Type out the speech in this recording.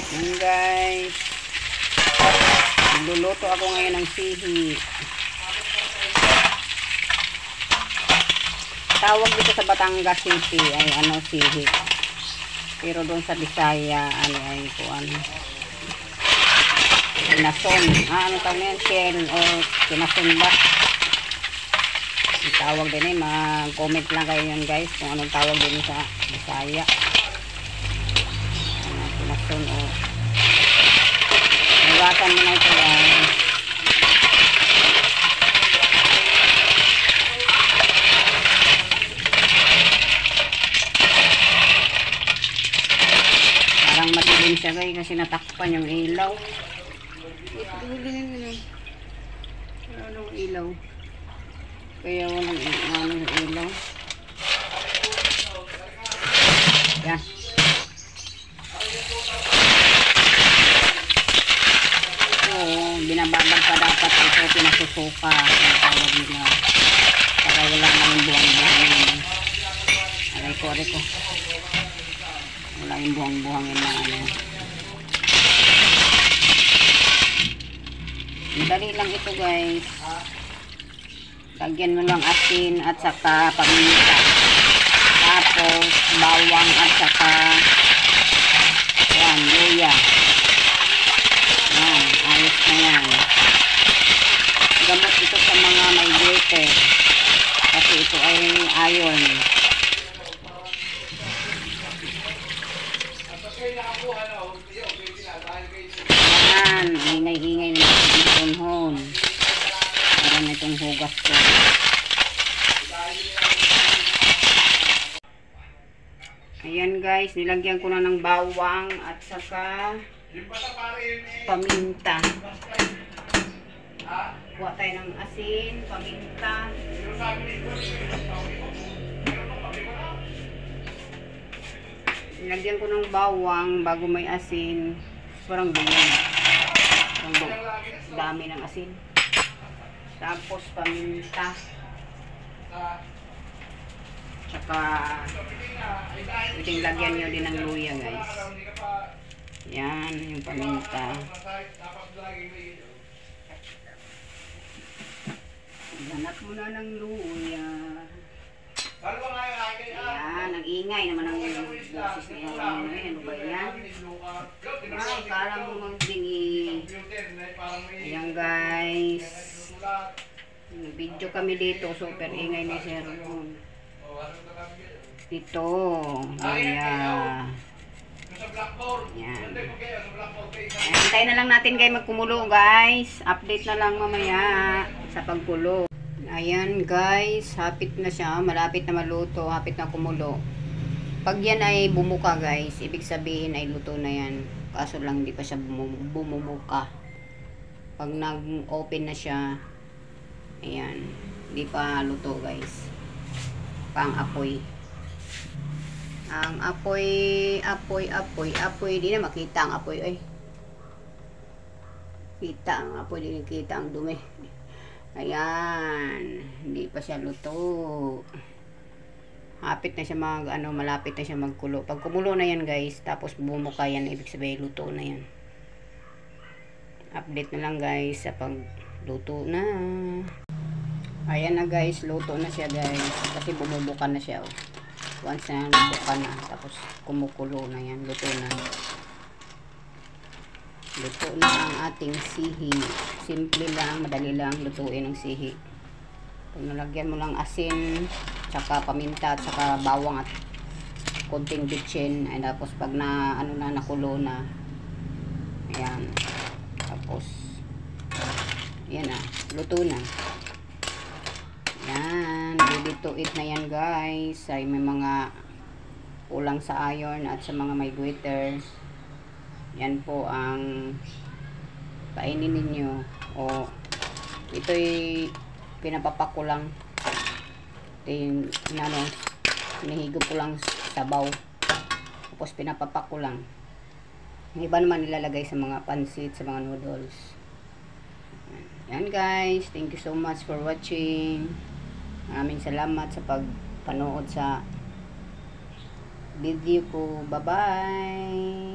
Yan guys. Nagluluto ako ngayon ng sihi. Tawag dito sa Batangas City ay sihi. Pero doon sa Bisaya ay kinason. Ano tawag na yan? Shell or kinason ba? Ang tawag din mag-comment lang kayo yan guys kung anong tawag din sa Bisaya. Kinason o iwasan mo na ito guys. Parang matilim siya guys kasi natakpan yung ilaw. Walang ilaw. Kaya walang ilaw. Yan. Binababag pa dapat ito, pinasusuka ang tawag nila para wala nang buwang-buhangin. Aray ko wala yung buwang-buhangin na madali lang ito guys. Lagyan mo lang asin at saka paminta, tapos bawang at saka luya. Ayos na yan. Gamot ito sa mga may goiter kasi ito ay iron. Yan, ingay-ingay na itong hon. Ayan itong hugas ko. Ayan guys, nilagyan ko na ng bawang at saka paminta. Kuha tayo ng asin, paminta. Nilagyan ko ng bawang bago may asin. Parang ganyan. Dami ng asin. Tapos paminta. Tsaka pwedeng lagyan nyo din ng luya guys. Yan, yung paminta. Ganap mo na ng luya. Yan, nag-ingay naman ang boses niya. Ano ba yan? Ay, kala mo magdingi. Ayan guys. Video kami dito. Super ingay ni Sir Ron. Ito. Ayan. Yan. Antayin na lang natin guys magkumulo guys. Update na lang mamaya sa pagkulo. Ayan guys, hapit na siya, malapit na maluto, hapit na kumulo. Pag yan ay bumuka guys, ibig sabihin ay luto na yan. Kaso lang hindi pa siya bumubuka. Pag nag-open na siya, ayan, hindi pa luto guys. Pang-apoy. Ang apoy, di na makita ang apoy ay. Kita ang apoy, di nakita ang dumi. Ayan, hindi pa siya luto. Hapit na siya malapit na siya magkulo. Pag kumulo na yan guys, tapos bumuka yan, ibig sabihin luto na yan. Update na lang guys sa pagluto na. Ayan na guys, luto na siya guys. Kasi bumubuka na siya oh. Once na nabuka na, tapos kumukulo na yan, luto na. Luto na ang ating sihi. Simple lang, madali lang lutuin ang sihi. Pag nalagyan mo lang asin, tsaka paminta, tsaka bawang at konting bitchin, ay tapos pag nakulo na, ayan, tapos yan na, luto na. Yan, ready to eat na yan guys. Ay may mga kulang sa iron at sa mga may goiter. Yan po ang kainin ninyo. O ito'y pinapapako lang. Ito yung hinihigop ko lang sabaw. Tapos pinapapako lang. Yung iba naman nilalagay sa mga pansit, sa mga noodles. Yan guys, thank you so much for watching. Maraming salamat sa pagpanood sa video ko. Bye-bye!